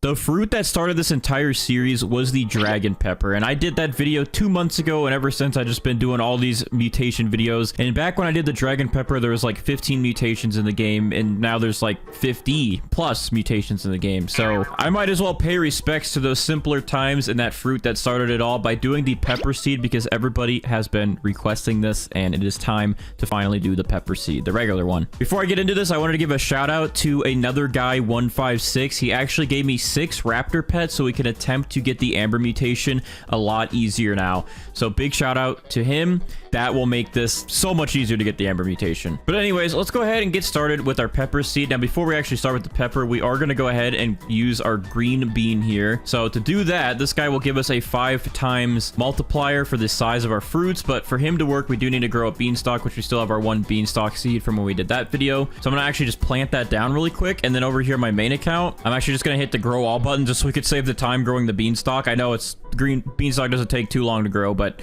The fruit that started this entire series was the dragon pepper, and I did that video 2 months ago, and ever since I've just been doing all these mutation videos. And back when I did the dragon pepper, there was like 15 mutations in the game, and now there's like 50 plus mutations in the game. So I might as well pay respects to those simpler times and that fruit that started it all by doing the pepper seed, because everybody has been requesting this, and it is time to finally do the pepper seed, the regular one. Before I get into this, I wanted to give a shout out to another guy, 156. He actually gave me 6 raptor pets so we can attempt to get the amber mutation a lot easier now. So big shout out to him. That will make this so much easier to get the amber mutation. But anyways, let's go ahead and get started with our pepper seed. Now, before we actually start with the pepper, we are going to go ahead and use our green bean here. So to do that, this guy will give us a 5 times multiplier for the size of our fruits. But for him to work, we do need to grow a beanstalk, which we still have our 1 beanstalk seed from when we did that video. So I'm going to actually just plant that down really quick. And then over here, my main account, I'm actually just going to hit the grow all button just so we could save the time growing the beanstalk. I know it's green beanstalk doesn't take too long to grow, but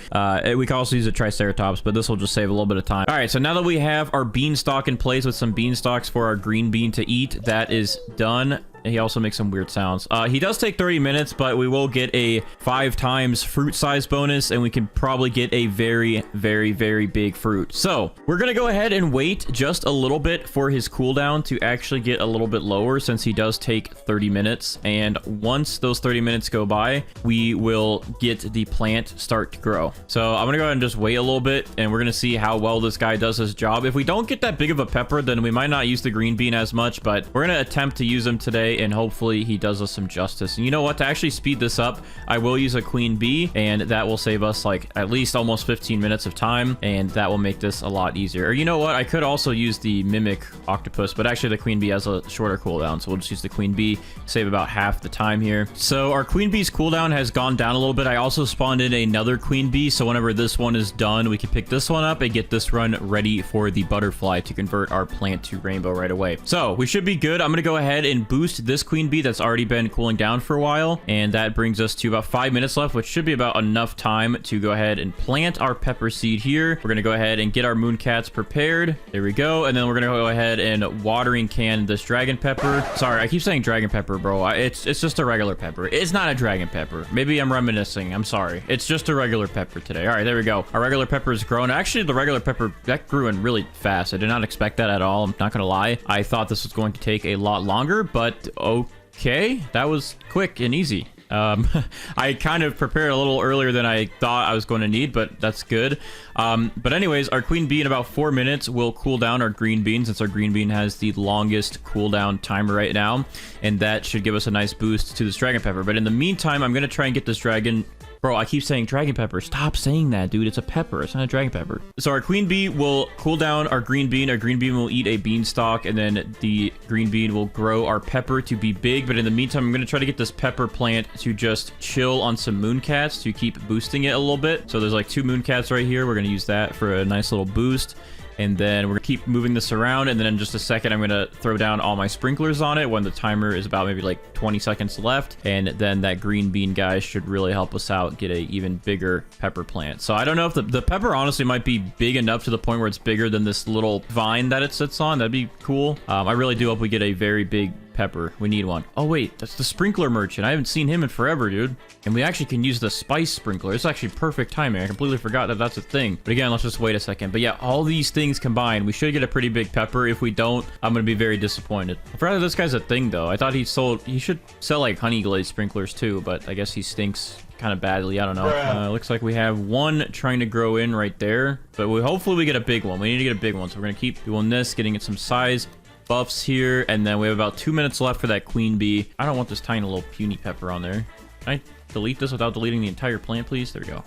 we can also use a triceratops, but this will just save a little bit of time. All right, so now that we have our beanstalk in place with some beanstalks for our green bean to eat, that is done. He also makes some weird sounds. He does take 30 minutes, but we will get a 5 times fruit size bonus, and we can probably get a very, very, very big fruit. So we're going to go ahead and wait just a little bit for his cooldown to actually get a little bit lower, since he does take 30 minutes. And once those 30 minutes go by, we will get the plant start to grow. So I'm going to go ahead and just wait a little bit, and we're going to see how well this guy does his job. If we don't get that big of a pepper, then we might not use the green bean as much, but we're going to attempt to use him today, and hopefully he does us some justice. And you know what, to actually speed this up, I will use a queen bee, and that will save us like at least almost 15 minutes of time, and that will make this a lot easier. Or you know what, I could also use the mimic octopus, but actually the queen bee has a shorter cooldown, so we'll just use the queen bee, save about half the time here. So our queen bee's cooldown has gone down a little bit. I also spawned in another queen bee, so whenever this one is done, we can pick this one up and get this run ready for the butterfly to convert our plant to rainbow right away. So we should be good. I'm gonna go ahead and boost this queen bee that's already been cooling down for a while, and that brings us to about 5 minutes left, which should be about enough time to go ahead and plant our pepper seed here. We're gonna go ahead and get our mooncats prepared. There we go. And then we're gonna go ahead and watering can this dragon pepper. Sorry, I keep saying dragon pepper, bro. It's just a regular pepper. It's not a dragon pepper. Maybe I'm reminiscing. I'm sorry. It's just a regular pepper today. All right, there we go. Our regular pepper is grown. Actually, the regular pepper, that grew in really fast. I did not expect that at all. I'm not gonna lie. I thought this was going to take a lot longer, but okay, that was quick and easy. I kind of prepared a little earlier than I thought I was going to need, but that's good. But anyways, our queen bee in about 4 minutes will cool down our green bean, since our green bean has the longest cooldown timer right now, and that should give us a nice boost to this dragon pepper. But in the meantime, I'm going to try and get this dragon... Bro, I keep saying dragon pepper. Stop saying that, dude. It's a pepper. It's not a dragon pepper. So our queen bee will cool down our green bean. Our green bean will eat a beanstalk, and then the green bean will grow our pepper to be big. But in the meantime, I'm going to try to get this pepper plant to just chill on some mooncats to keep boosting it a little bit. So there's like 2 mooncats right here. We're going to use that for a nice little boost. And then we're going to keep moving this around. And then in just a second, I'm going to throw down all my sprinklers on it when the timer is about maybe like 20 seconds left. And then that green bean guy should really help us out, get a even bigger pepper plant. So I don't know if the pepper honestly might be big enough to the point where it's bigger than this little vine that it sits on. That'd be cool. I really do hope we get a very big pepper. We need one. Oh wait, that's the sprinkler merchant. I haven't seen him in forever, dude. And we actually can use the spice sprinkler. It's actually perfect timing. I completely forgot that that's a thing. But again, let's just wait a second. But yeah, all these things combined, we should get a pretty big pepper. If we don't, I'm gonna be very disappointed. I forgot that this guy's a thing though. I thought he should sell like honey glaze sprinklers too, but I guess he stinks kind of badly. I don't know. Looks like we have one trying to grow in right there, but hopefully we get a big one. We need to get a big one, so we're gonna keep doing this, getting it some size buffs here, and then we have about 2 minutes left for that queen bee. I don't want this tiny little puny pepper on there. Can I delete this without deleting the entire plant, please? There we go.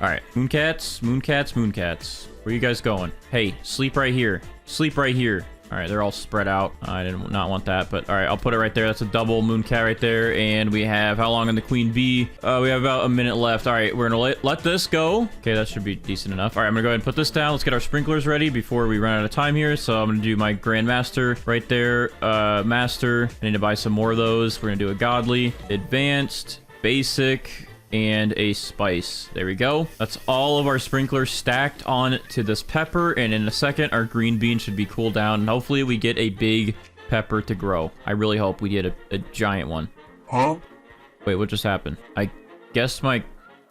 All right, mooncats, mooncats, mooncats. Where you guys going? Hey, sleep right here. Sleep right here. All right, they're all spread out. I did not want that, but all right, I'll put it right there. That's a double mooncat right there. And we have how long on the queen bee? We have about a minute left. All right, we're gonna let this go. Okay, that should be decent enough. All right, I'm gonna go ahead and put this down. Let's get our sprinklers ready before we run out of time here. So I'm gonna do my grandmaster right there. Master, I need to buy some more of those. We're gonna do a godly, advanced, basic, and a spice. There we go. That's all of our sprinklers stacked on to this pepper, and in a second our green bean should be cooled down, and hopefully we get a big pepper to grow. I really hope we get a giant one. Huh? Wait, what just happened? I guess my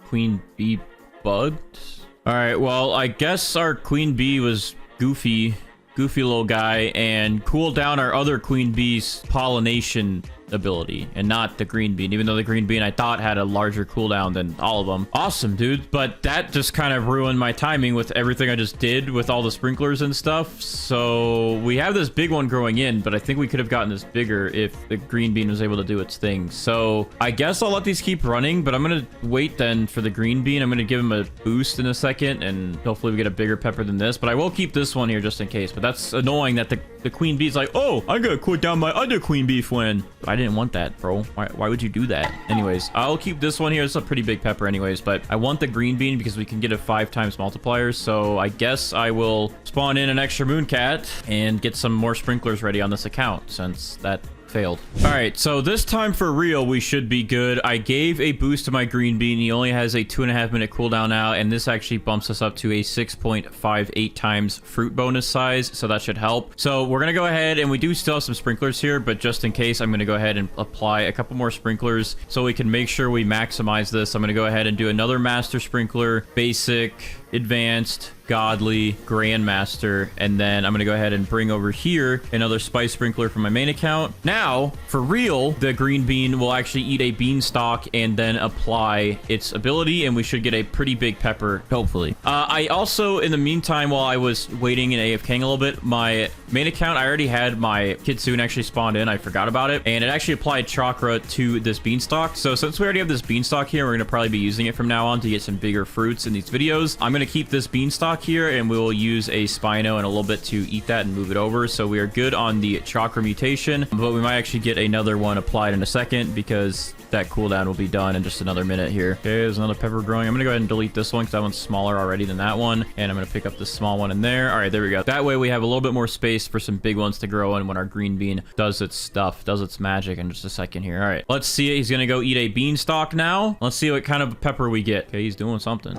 queen bee bugged? All right, well, I guess our queen bee was goofy little guy, and cooled down our other queen bee's pollination ability, and not the green bean, even though the green bean I thought had a larger cooldown than all of them. Awesome, dude. But that just kind of ruined my timing with everything I just did with all the sprinklers and stuff. So we have this big one growing in, but I think we could have gotten this bigger if the green bean was able to do its thing. So I guess I'll let these keep running, but I'm gonna wait then for the green bean. I'm gonna give him a boost in a second, and hopefully we get a bigger pepper than this, but I will keep this one here just in case. But that's annoying that the queen bee's like, oh, I'm gonna cool down my other queen bee friend. I didn't want that, bro. Why would you do that? Anyways, I'll keep this one here. It's a pretty big pepper anyways, but I want the green bean because we can get a 5 times multiplier. So I guess I will spawn in an extra mooncat and get some more sprinklers ready on this account, since that failed. All right, so this time for real we should be good. I gave a boost to my green bean. He only has a 2.5 minute cooldown now, and this actually bumps us up to a 6.58 times fruit bonus size, so that should help. So we're gonna go ahead, and we do still have some sprinklers here, but just in case, I'm gonna go ahead and apply a couple more sprinklers so we can make sure we maximize this. I'm gonna go ahead and do another master sprinkler, basic, advanced, godly, grandmaster, and then I'm gonna go ahead and bring over here another spice sprinkler from my main account. Now for real, the green bean will actually eat a beanstalk and then apply its ability, and we should get a pretty big pepper, hopefully. I also, in the meantime, while I was waiting and AFKing a little bit, my main account, I already had my kitsune actually spawned in. I forgot about it, and it actually applied chakra to this beanstalk. So since we already have this beanstalk here, we're gonna probably be using it from now on to get some bigger fruits in these videos. I'm gonna keep this beanstalk here, and we will use a Spino and a little bit to eat that and move it over. So we are good on the chakra mutation, but we might actually get another one applied in a second because that cooldown will be done in just another minute here. Okay, there's another pepper growing. I'm gonna go ahead and delete this one because that one's smaller already than that one, and I'm gonna pick up this small one in there. All right, there we go. That way we have a little bit more space for some big ones to grow in when our green bean does its stuff, does its magic in just a second here. All right, let's see it. He's gonna go eat a beanstalk now. Let's see what kind of pepper we get. Okay, he's doing something.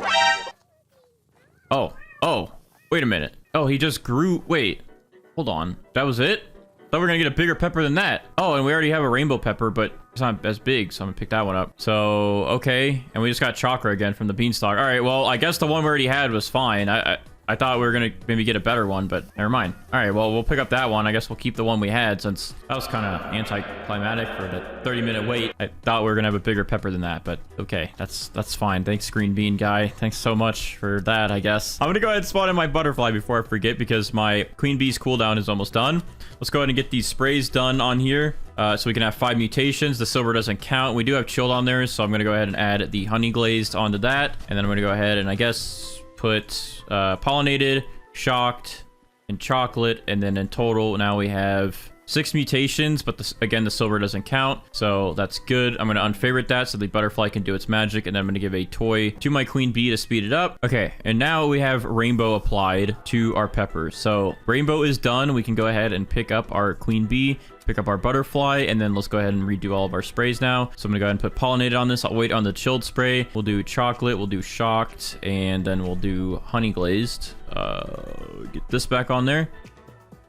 Oh, wait a minute. Oh, he just grew. Wait, hold on. That was it? Thought we were gonna get a bigger pepper than that. Oh, and we already have a rainbow pepper, but it's not as big, so I'm gonna pick that one up. So, okay. And we just got chakra again from the beanstalk. All right, well, I guess the one we already had was fine. I thought we were gonna maybe get a better one, but never mind. All right, well, we'll pick up that one. I guess we'll keep the one we had, since that was kind of anticlimactic for the 30-minute wait. I thought we were gonna have a bigger pepper than that, but okay, that's fine. Thanks, green bean guy. Thanks so much for that, I guess. I'm gonna go ahead and spawn in my butterfly before I forget, because my queen bee's cooldown is almost done. Let's go ahead and get these sprays done on here. So we can have 5 mutations. The silver doesn't count. We do have chilled on there, so I'm gonna go ahead and add the honey glazed onto that, and then I'm gonna go ahead and I guess put pollinated, shocked, and chocolate, and then in total now we have 6 mutations, but again the silver doesn't count, so that's good. I'm going to unfavorite that so the butterfly can do its magic, and then I'm going to give a toy to my queen bee to speed it up. Okay, and now we have rainbow applied to our peppers. So rainbow is done. We can go ahead and pick up our queen bee, pick up our butterfly, and then let's go ahead and redo all of our sprays now. So I'm gonna go ahead and put pollinated on this. I'll wait on the chilled spray. We'll do chocolate, we'll do shocked, and then we'll do honey glazed. Get this back on there.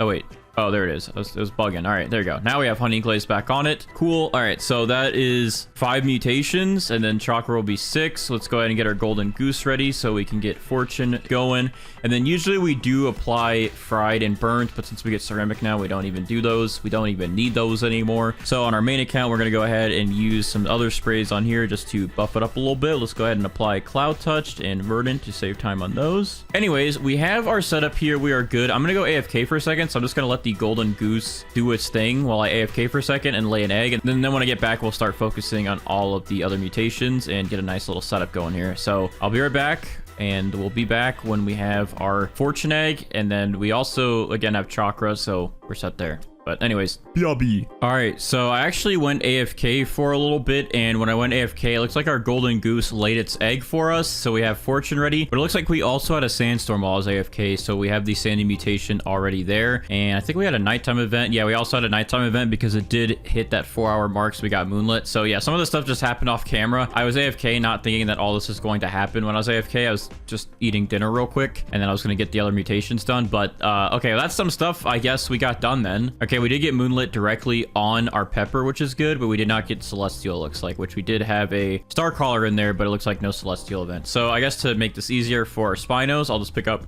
Oh wait, oh, there it is. It was bugging. All right, there you go. Now we have honey glaze back on it. Cool. All right, so that is 5 mutations, and then chakra will be 6. Let's go ahead and get our golden goose ready so we can get fortune going. And then usually we do apply fried and burnt, but since we get ceramic now, we don't even do those. We don't even need those anymore. So on our main account, we're going to go ahead and use some other sprays on here just to buff it up a little bit. Let's go ahead and apply cloud touched and verdant to save time on those. Anyways, we have our setup here. We are good. I'm going to go AFK for a second, so I'm just going to let the golden goose do its thing while I AFK for a second and lay an egg. And then when I get back, we'll start focusing on all of the other mutations and get a nice little setup going here. So I'll be right back, and we'll be back when we have our fortune egg, and then we also again have chakra, so we're set there. But anyways, BRB. All right, so I actually went AFK for a little bit, and when I went AFK, it looks like our golden goose laid its egg for us, so we have fortune ready. But it looks like we also had a sandstorm while I was AFK, so we have the sandy mutation already there. And I think we had a nighttime event. Yeah, we also had a nighttime event because it did hit that 4-hour mark, so we got moonlit. So yeah, some of the stuff just happened off camera. I was AFK, not thinking that all this is going to happen. When I was AFK, I was just eating dinner real quick, and then I was going to get the other mutations done. But okay, well, that's some stuff I guess we got done then. Okay, Okay, we did get Moonlit directly on our Pepper, which is good, but we did not get Celestial, looks like, which we did have a Starcaller in there, but it looks like no Celestial event. So I guess to make this easier for our Spinos, I'll just pick up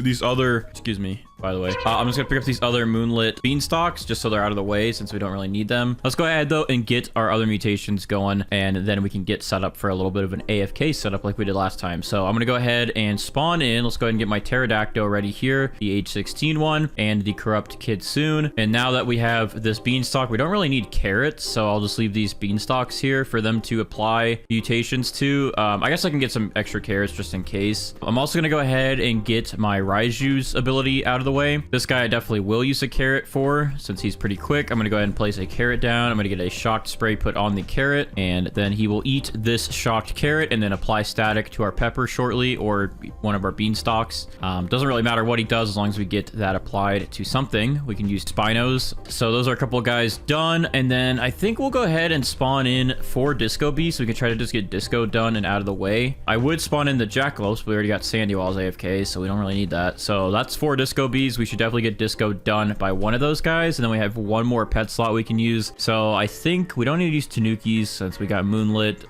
these other, excuse me, by the way. I'm just gonna pick up these other Moonlit Beanstalks just so they're out of the way since we don't really need them. Let's go ahead though and get our other mutations going, and then we can get set up for a little bit of an AFK setup like we did last time. So I'm gonna go ahead and spawn in. Let's go ahead and get my Pterodactyl ready here, the H16 one, and the Corrupt Kitsune. And now that we have this Beanstalk, we don't really need carrots, so I'll just leave these Beanstalks here for them to apply mutations to. I guess I can get some extra carrots just in case. I'm also gonna go ahead and get my Raiju's ability out of the way. This guy I definitely will use a carrot for since he's pretty quick. I'm gonna go ahead and place a carrot down. I'm gonna get a shocked spray put on the carrot, and then he will eat this shocked carrot and then apply static to our Pepper shortly, or one of our Beanstalks. Doesn't really matter what he does as long as we get that applied to something. We can use Spinos. So those are a couple of guys done, and then I think we'll go ahead and spawn in 4 Disco Beasts so we can try to just get Disco done and out of the way. I would spawn in the Jackalopes, but we already got Sandy while I was AFK, so we don't really need that. So that's 4 Disco Bees. We should definitely get Disco done by one of those guys, and then we have one more pet slot we can use. So I think we don't need to use Tanukis since we got Moonlit.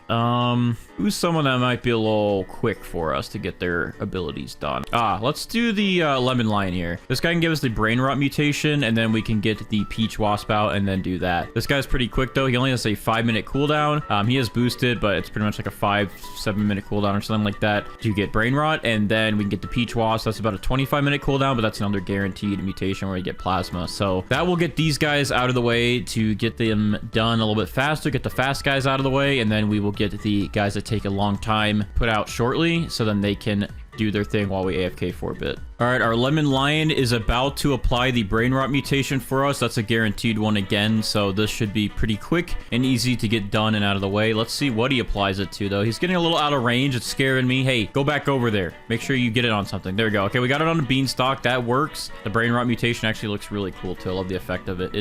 Who's someone that might be a little quick for us to get their abilities done? Let's do the Lemon Lion here. This guy can give us the Brain Rot mutation, and then we can get the Peach Wasp out and then do that. This guy's pretty quick though. He only has a 5-minute cooldown. He is boosted, but it's pretty much like a 5-7 minute cooldown or something like that to get Brain Rot, and then we can get the Peach Wasp. That's about a 25-minute cooldown, but that's another guaranteed mutation where you get Plasma. So that will get these guys out of the way to get them done a little bit faster, get the fast guys out of the way, and then we will get the guys that take a long time put out shortly, so then they can do their thing while we AFK for a bit. All right, our Lemon Lion is about to apply the Brain Rot mutation for us. That's a guaranteed one again, so this should be pretty quick and easy to get done and out of the way. Let's see what he applies it to, though. He's getting a little out of range. It's scaring me. Hey, go back over there. Make sure you get it on something. There we go. Okay, we got it on the Beanstalk. That works. The Brain Rot mutation actually looks really cool, too. I love the effect of it.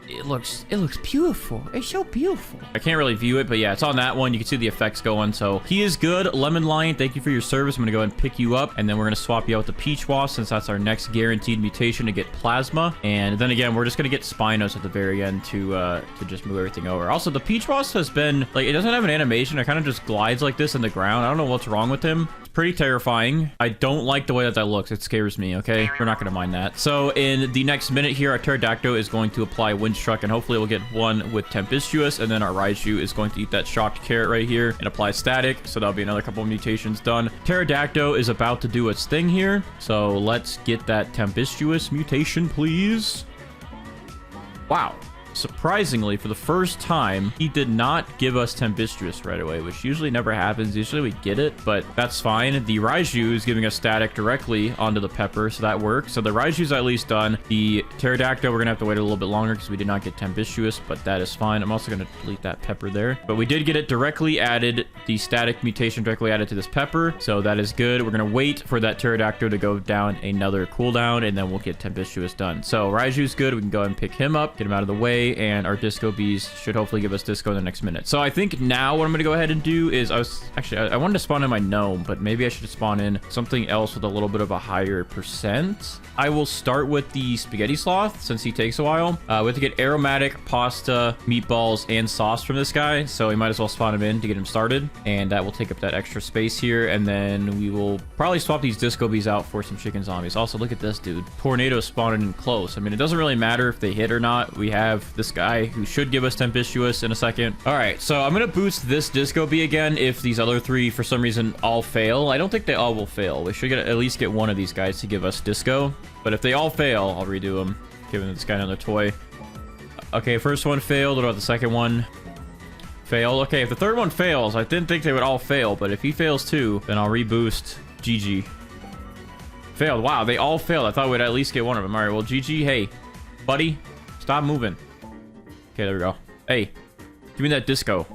It looks beautiful. It's so beautiful. I can't really view it, but yeah, it's on that one. You can see the effects going. So he is good. Lemon Lion, thank you for your service. I'm gonna go ahead and pick you up, and then we're gonna swap you out with the Peach Wasp since that's our next guaranteed mutation to get Plasma. And then again, we're just gonna get Spinos at the very end to just move everything over. Also, the Peach Wasp has been like, it doesn't have an animation. It kind of just glides like this in the ground. I don't know what's wrong with him. Pretty terrifying. I don't like the way that looks. It scares me, okay? We're not gonna mind that. So in the next minute here, our Pterodactyl is going to apply Windstruck, and hopefully we'll get one with Tempestuous, and then our Raiju is going to eat that shocked carrot right here and apply static, so that'll be another couple of mutations done. Pterodactyl is about to do its thing here, so let's get that Tempestuous mutation, please. Wow. Surprisingly, for the first time, he did not give us Tempestuous right away, which usually never happens. Usually we get it, but that's fine. The Raiju is giving us static directly onto the Pepper, so that works. So the Raiju's at least done. The Pterodactyl, we're gonna have to wait a little bit longer because we did not get Tempestuous, but that is fine. I'm also gonna delete that Pepper there. But we did get it directly added, the static mutation directly added to this Pepper, so that is good. We're gonna wait for that Pterodactyl to go down another cooldown, and then we'll get Tempestuous done. So Raiju's good. We can go ahead and pick him up, get him out of the way, and our Disco Bees should hopefully give us Disco in the next minute. So I think now what I'm going to go ahead and do is I wanted to spawn in my Gnome, but maybe I should spawn in something else with a little bit of a higher percent. I will start with the Spaghetti Sloth since he takes a while. We have to get aromatic, pasta, meatballs, and sauce from this guy, so we might as well spawn him in to get him started, and that will take up that extra space here, and then we will probably swap these Disco Bees out for some chicken zombies. Also, look at this dude. Tornado spawning in close. I mean, it doesn't really matter if they hit or not. We have this guy who should give us Tempestuous in a second. All right, so I'm gonna boost this Disco Bee again if these other 3 for some reason all fail. I don't think they all will fail. We should at least get one of these guys to give us Disco, but if they all fail, I'll redo them, giving this guy another toy. Okay, first one failed. What about the second one? Failed. Okay, if the third one fails, I didn't think they would all fail, but if he fails too, then I'll reboost. GG. Failed. Wow, they all failed. I thought we'd at least get one of them. All right, well, GG. Hey, buddy, stop moving. Okay, there we go. Hey, give me that Disco.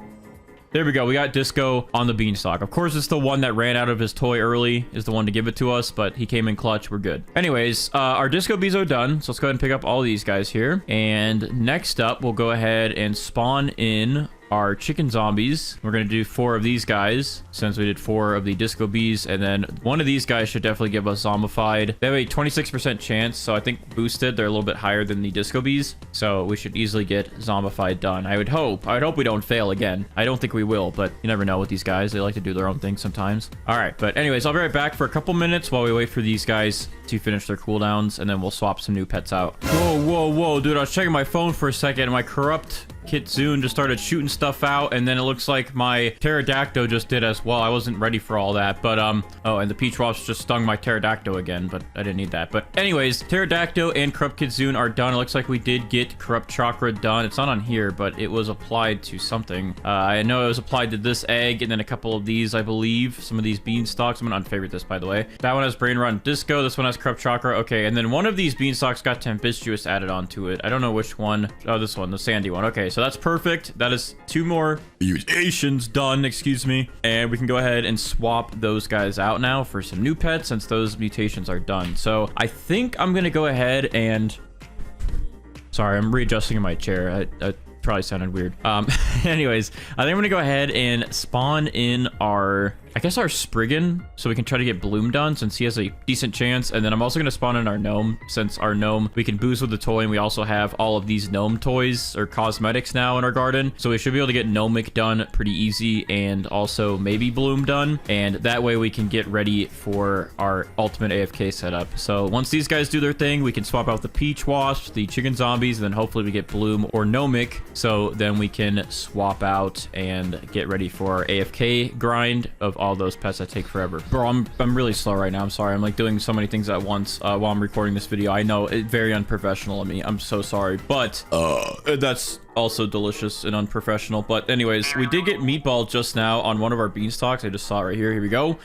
There we go. We got Disco on the Beanstalk. Of course, it's the one that ran out of his toy early is the one to give it to us, but he came in clutch. We're good. Anyways, our Disco Bees are done, so let's go ahead and pick up all these guys here. And next up, we'll go ahead and spawn in our chicken zombies. We're going to do 4 of these guys since we did 4 of the disco bees. And then one of these guys should definitely give us zombified. They have a 26% chance. So I think boosted, they're a little bit higher than the disco bees. So we should easily get zombified done. I would hope we don't fail again. I don't think we will, but you never know with these guys. They like to do their own thing sometimes. All right. But anyways, I'll be right back for a couple minutes while we wait for these guys to finish their cooldowns, and then we'll swap some new pets out. Whoa, dude, I was checking my phone for a second, and my corrupt Kitsune just started shooting stuff out, and then it looks like my pterodactyl just did as well. I wasn't ready for all that, but oh, and the peach wasp just stung my pterodactyl again, but I didn't need that. But anyways, pterodactyl and corrupt Kitsune are done. It looks like we did get corrupt chakra done. It's not on here, but it was applied to something. I know it was applied to this egg, and then a couple of these, I believe. Some of these beanstalks. I'm gonna unfavorite this, by the way. That one has brain run disco. This one has corrupt chakra. Okay, and then one of these beanstalks got tempestuous added onto it. I don't know which one. Oh, this one, the sandy one. Okay, so that's perfect. That is 2 more mutations done, excuse me. And we can go ahead and swap those guys out now for some new pets since those mutations are done. So I think I'm gonna go ahead and... Sorry, I'm readjusting in my chair. I probably sounded weird. Anyways, I think I'm gonna go ahead and spawn in our... I guess our Spriggan, so we can try to get Bloom done since he has a decent chance. And then I'm also going to spawn in our Gnome, since our Gnome, we can boost with the toy, and we also have all of these Gnome toys or cosmetics now in our garden. So we should be able to get Gnomic done pretty easy, and also maybe Bloom done. And that way we can get ready for our ultimate AFK setup. So once these guys do their thing, we can swap out the Peach Wasps, the Chicken Zombies, and then hopefully we get Bloom or Gnomic. So then we can swap out and get ready for our AFK grind of all those pets that take forever. Bro, I'm really slow right now. I'm sorry. I'm like doing so many things at once while I'm recording this video. I know it's very unprofessional of me. I'm so sorry, but that's also delicious and unprofessional. But anyways, we did get Meatball just now on one of our beanstalks. I just saw it right here. Here we go.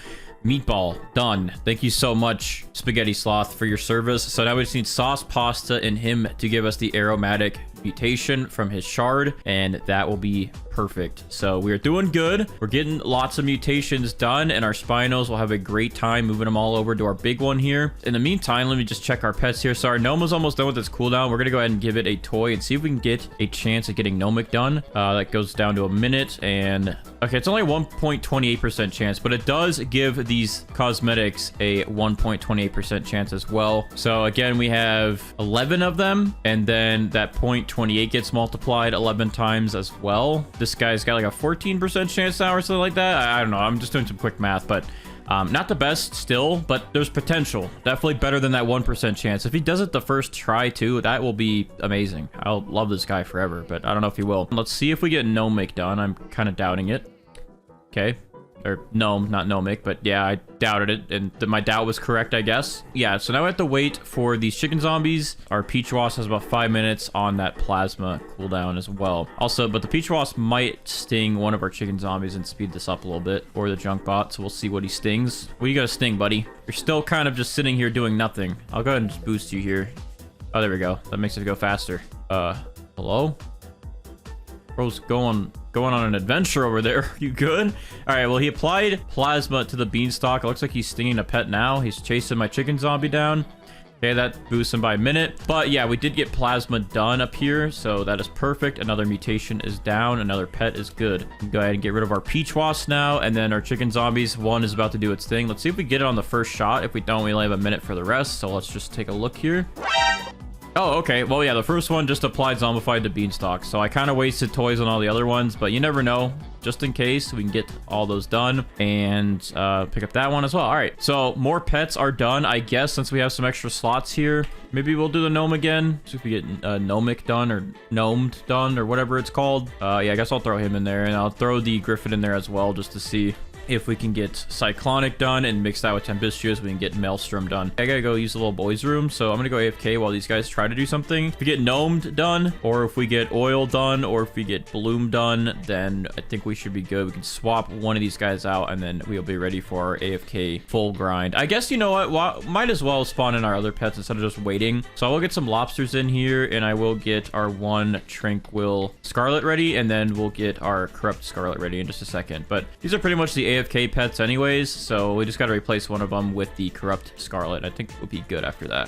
Meatball done. Thank you so much, Spaghetti Sloth, for your service. So now we just need Sauce Pasta and him to give us the aromatic mutation from his shard, and that will be perfect. So we are doing good. We're getting lots of mutations done, and our Spinos will have a great time moving them all over to our big one here. In the meantime, let me just check our pets here. So our Gnome is almost done with its cooldown. We're gonna go ahead and give it a toy and see if we can get a chance at getting Gnomic done. That goes down to a minute, and okay, it's only 1.28% chance, but it does give these cosmetics a 1.28% chance as well. So again, we have 11 of them, and then that 0.28 gets multiplied 11 times as well. This guy's got like a 14% chance now or something like that. I don't know. I'm just doing some quick math, but not the best still, but there's potential. Definitely better than that 1% chance. If he does it the first try too, that will be amazing. I'll love this guy forever, but I don't know if he will. Let's see if we get Gnomic done. I'm kind of doubting it. Okay. Or Gnome, not Gnomic, but yeah, I doubted it, and my doubt was correct, I guess. Yeah, so now we have to wait for these chicken zombies. Our Peach Wasp has about 5 minutes on that plasma cooldown as well. Also, but the Peach Wasp might sting one of our chicken zombies and speed this up a little bit, or the junk bot, so we'll see what he stings. What do you got to sting, buddy? You're still kind of just sitting here doing nothing. I'll go ahead and just boost you here. Oh, there we go. That makes it go faster. Hello? Bro's going on an adventure over there. You good? All right, well, he applied plasma to the beanstalk. It looks like he's stinging a pet now. He's chasing my chicken zombie down. Okay, that boosts him by a minute. But yeah, we did get plasma done up here, so that is perfect. Another mutation is down. Another pet is good. We can go ahead and get rid of our Peach Wasp now, and then our chicken zombies. One is about to do its thing. Let's see if we get it on the first shot. If we don't, we only have a minute for the rest, so let's just take a look here. Oh, okay. Well, yeah, the first one just applied zombified to beanstalk, so I kind of wasted toys on all the other ones, but you never know. Just in case, we can get all those done and pick up that one as well. All right, so more pets are done, I guess, since we have some extra slots here. Maybe we'll do the Gnome again. See if we get Gnomic done or Gnomed done or whatever it's called. Yeah, I guess I'll throw him in there, and I'll throw the Griffin in there as well just to see if we can get Cyclonic done and mix that with Tempestuous, we can get Maelstrom done. I gotta go use the little boys room, so I'm gonna go AFK while these guys try to do something. If we get Gnomed done, or if we get Oil done, or if we get Bloom done, then I think we should be good. We can swap one of these guys out, and then we'll be ready for our AFK full grind. I guess, you know what? Well, might as well spawn in our other pets instead of just waiting. So I will get some lobsters in here, and I will get our one Tranquil Scarlet ready, and then we'll get our Corrupt Scarlet ready in just a second. But these are pretty much the AFK pets anyways, so we just got to replace one of them with the Corrupt Scarlet. I think we'll be good after that.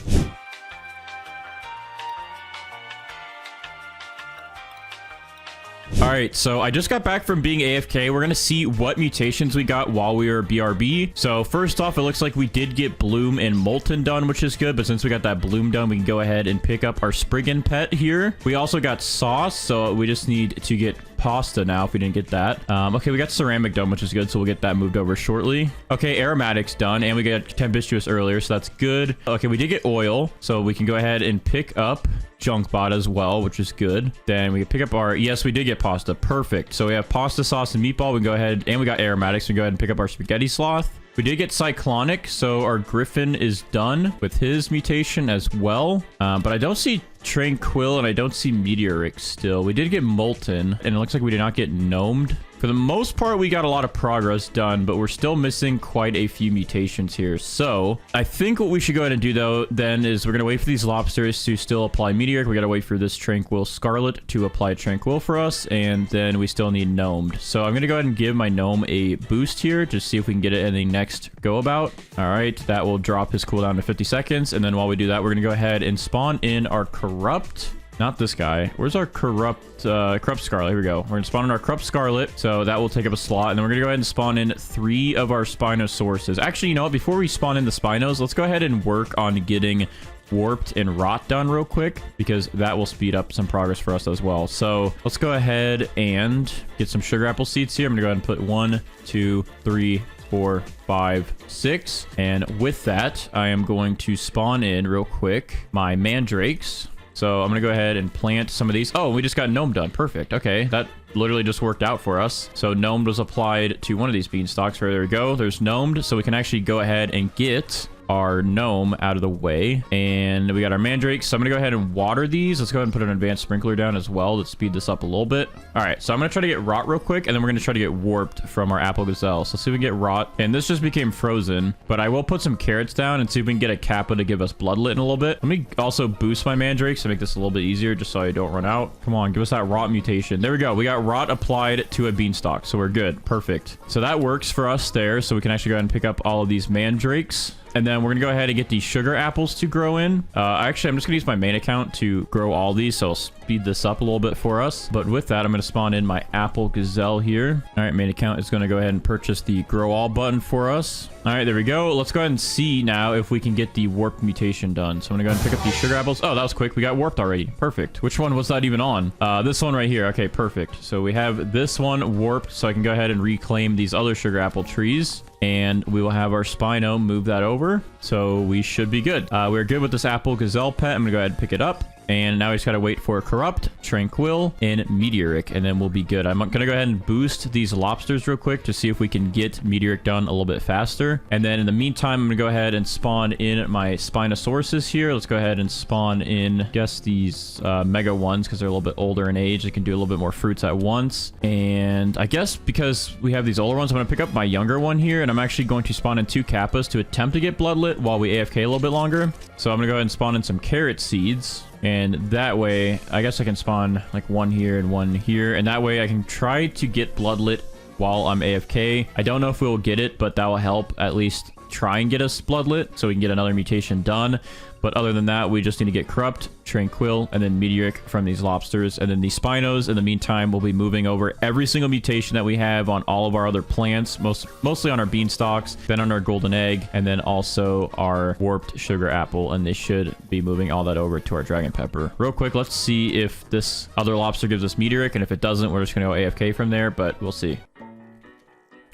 All right, so I just got back from being AFK. We're gonna see what mutations we got while we were BRB. So first off, it looks like we did get Bloom and Molten done, which is good. But since we got that Bloom done, we can go ahead and pick up our Spriggan pet here. We also got Sauce, so we just need to get Pasta now if we didn't get that. Okay, we got Ceramic done, which is good, so we'll get that moved over shortly. Okay, Aromatics done, and we got Tempestuous earlier, so that's good. Okay, we did get Oil, so we can go ahead and pick up Junkbot as well, which is good. Then we can pick up our... Yes, we did get Pasta. Perfect. So we have Pasta, Sauce, and Meatball. We can go ahead... And we got Aromatics. We can go ahead and pick up our Spaghetti Sloth. We did get Cyclonic, so our Griffin is done with his mutation as well. But I don't see Tranquil, and I don't see Meteoric still. We did get Molten, and it looks like we did not get Gnomed. For the most part, we got a lot of progress done, but we're still missing quite a few mutations here. So I think what we should go ahead and do, though, then is we're going to wait for these Lobsters to still apply Meteoric. We got to wait for this Tranquil Scarlet to apply Tranquil for us, and then we still need Gnomed. So I'm going to go ahead and give my Gnome a boost here to see if we can get it in the next go about. All right, that will drop his cooldown to 50 seconds. And then while we do that, we're going to go ahead and spawn in our Corrupt. Not this guy. Where's our Corrupt Scarlet? Here we go. We're going to spawn in our Corrupt Scarlet. So that will take up a slot. And then we're going to go ahead and spawn in 3 of our Spinosaurus. Actually, you know what? Before we spawn in the Spinos, let's go ahead and work on getting Warped and Rot done real quick, because that will speed up some progress for us as well. So let's go ahead and get some Sugar Apple Seeds here. I'm going to go ahead and put 1, 2, 3, 4, 5, 6. And with that, I am going to spawn in real quick my Mandrakes. So I'm going to go ahead and plant some of these. Oh, we just got Gnome done. Perfect. Okay, that literally just worked out for us. So Gnomed was applied to one of these beanstalks. There we go. There's Gnomed. So we can actually go ahead and get our Gnome out of the way. And we got our Mandrakes. So I'm going to go ahead and water these. Let's go ahead and put an advanced sprinkler down as well to speed this up a little bit. All right, so I'm going to try to get Rot real quick, and then we're going to try to get Warped from our Apple Gazelle. So let's see if we can get Rot. And this just became frozen, but I will put some carrots down and see if we can get a Kappa to give us Bloodlet in a little bit. Let me also boost my Mandrakes to make this a little bit easier, just so I don't run out. Come on, give us that Rot mutation. There we go. We got Rot applied to a beanstalk, so we're good. Perfect. So that works for us there. So we can actually go ahead and pick up all of these Mandrakes. And then we're going to go ahead and get these sugar apples to grow in. Actually, I'm just going to use my main account to grow all these, so I'll speed this up a little bit for us. But with that, I'm going to spawn in my Apple Gazelle here. All right, main account is going to go ahead and purchase the grow all button for us. All right, there we go. Let's go ahead and see now if we can get the warp mutation done. So I'm going to go ahead and pick up these sugar apples. Oh, that was quick. We got warped already. Perfect. Which one was that even on? This one right here. Okay, perfect. So we have this one warped, so I can go ahead and reclaim these other sugar apple trees. And we will have our Spino move that over. So we should be good. We're good with this Apple Gazelle pet. I'm going to go ahead and pick it up. And now we just got to wait for Corrupt, Tranquil, and Meteoric, and then we'll be good. I'm going to go ahead and boost these lobsters real quick to see if we can get Meteoric done a little bit faster. And then in the meantime, I'm going to go ahead and spawn in my Spinosauruses here. Let's go ahead and spawn in, I guess, these mega ones because they're a little bit older in age. They can do a little bit more fruits at once. And I guess because we have these older ones, I'm going to pick up my younger one here, and I'm actually going to spawn in 2 Kappas to attempt to get Bloodlet while we AFK a little bit longer. So I'm going to go ahead and spawn in some carrot seeds. And that way, I guess I can spawn like 1 here and 1 here. And that way I can try to get Bloodlet while I'm AFK. I don't know if we'll get it, but that will help at least try and get us Bloodlet so we can get another mutation done. But other than that, we just need to get Corrupt, Tranquil, and then Meteoric from these lobsters. And then these Spinos, in the meantime, we'll be moving over every single mutation that we have on all of our other plants, mostly on our beanstalks, then on our golden egg, and then also our warped sugar apple. And they should be moving all that over to our dragon pepper. Real quick, let's see if this other lobster gives us Meteoric. And if it doesn't, we're just going to go AFK from there, but we'll see.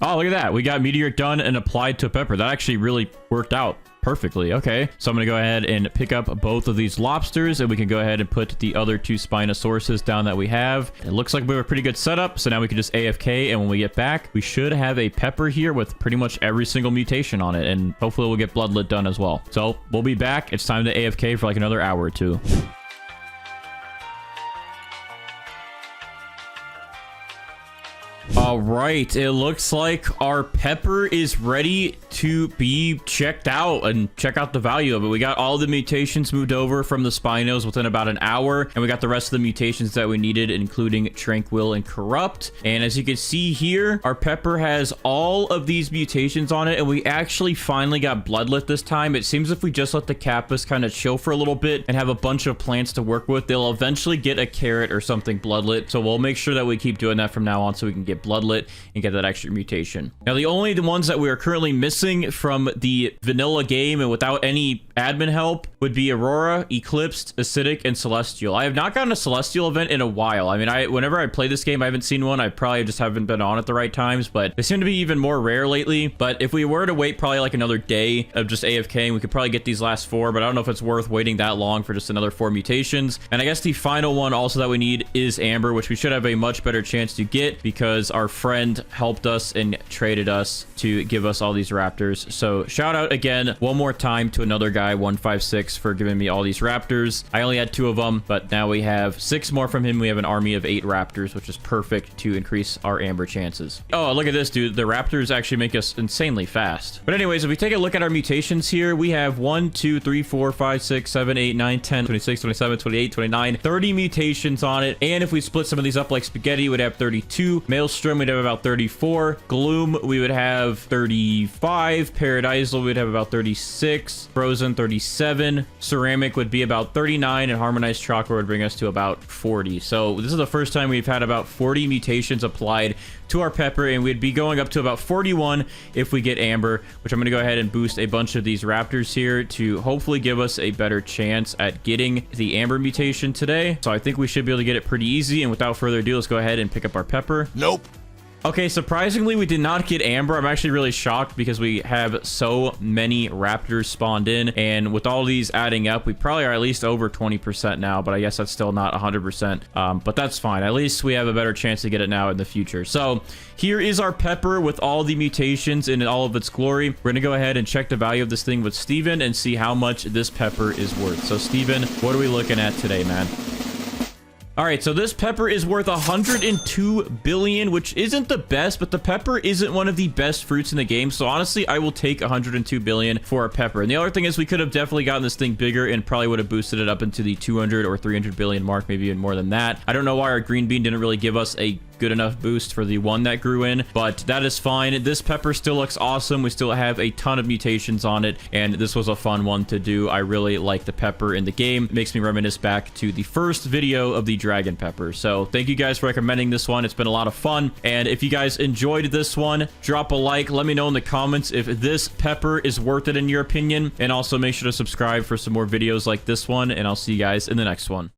Oh, look at that. We got Meteoric done and applied to a pepper. That actually really worked out perfectly. Okay, so I'm going to go ahead and pick up both of these lobsters, and we can go ahead and put the other 2 Spinosauruses down that we have. It looks like we have a pretty good setup, so now we can just AFK, and when we get back, we should have a pepper here with pretty much every single mutation on it, and hopefully we'll get Bloodlet done as well. So we'll be back. It's time to AFK for like another hour or 2. All right, it looks like our pepper is ready to be checked out and check out the value of it. We got all the mutations moved over from the Spinos within about an hour, and we got the rest of the mutations that we needed, including Tranquil and Corrupt. And as you can see here, our pepper has all of these mutations on it, and we actually finally got Bloodlet this time. It seems if we just let the Kappas kind of chill for a little bit and have a bunch of plants to work with, they'll eventually get a carrot or something Bloodlet. So we'll make sure that we keep doing that from now on so we can get Bloodlet and get that extra mutation. Now, the ones that we are currently missing from the vanilla game and without any admin help would be Aurora, Eclipsed, Acidic, and Celestial. I have not gotten a Celestial event in a while. I mean, whenever I play this game, I haven't seen one. I probably just haven't been on at the right times, but they seem to be even more rare lately. But if we were to wait probably like another day of just AFK, we could probably get these last 4, but I don't know if it's worth waiting that long for just another 4 mutations. And I guess the final one also that we need is Amber, which we should have a much better chance to get because our friend helped us and traded us to give us all these raptors. So shout out again one more time to another guy, 156, for giving me all these raptors. I only had 2 of them, but now we have 6 more from him. We have an army of 8 raptors, which is perfect to increase our Amber chances. Oh, look at this, dude. The raptors actually make us insanely fast. But anyways, if we take a look at our mutations here, we have 1, 2, 3, 4, 5, 6, 7, 8, 9, 10, 26, 27, 28, 29, 30 mutations on it. And if we split some of these up like spaghetti, we'd have 32. Maelstrom, we'd have about 34. Gloom, we would have 35. Paradisal, we'd have about 36. Frozen, 37. Ceramic would be about 39. And Harmonized Chakra would bring us to about 40. So this is the first time we've had about 40 mutations applied to our pepper, and we'd be going up to about 41 if we get Amber, which I'm going to go ahead and boost a bunch of these raptors here to hopefully give us a better chance at getting the Amber mutation today. So I think we should be able to get it pretty easy, and without further ado, let's go ahead and pick up our pepper. Nope. Okay, surprisingly, we did not get Amber. I'm actually really shocked because we have so many raptors spawned in, and with all these adding up, we probably are at least over 20% now, but I guess that's still not 100%, but that's fine. At least we have a better chance to get it now in the future. So here is our pepper with all the mutations in all of its glory. We're going to go ahead and check the value of this thing with Steven and see how much this pepper is worth. So Steven, what are we looking at today, man? All right, so this pepper is worth 102 billion, which isn't the best, but the pepper isn't one of the best fruits in the game. So honestly, I will take 102 billion for a pepper. And the other thing is we could have definitely gotten this thing bigger and probably would have boosted it up into the 200 or 300 billion mark, maybe even more than that. I don't know why our green bean didn't really give us a good enough boost for the one that grew in, but that is fine. This pepper still looks awesome. We still have a ton of mutations on it, and this was a fun one to do. I really like the pepper in the game. It makes me reminisce back to the first video of the dragon pepper. So thank you guys for recommending this one. It's been a lot of fun, and if you guys enjoyed this one, drop a like. Let me know in the comments if this pepper is worth it in your opinion, and also make sure to subscribe for some more videos like this one, and I'll see you guys in the next one.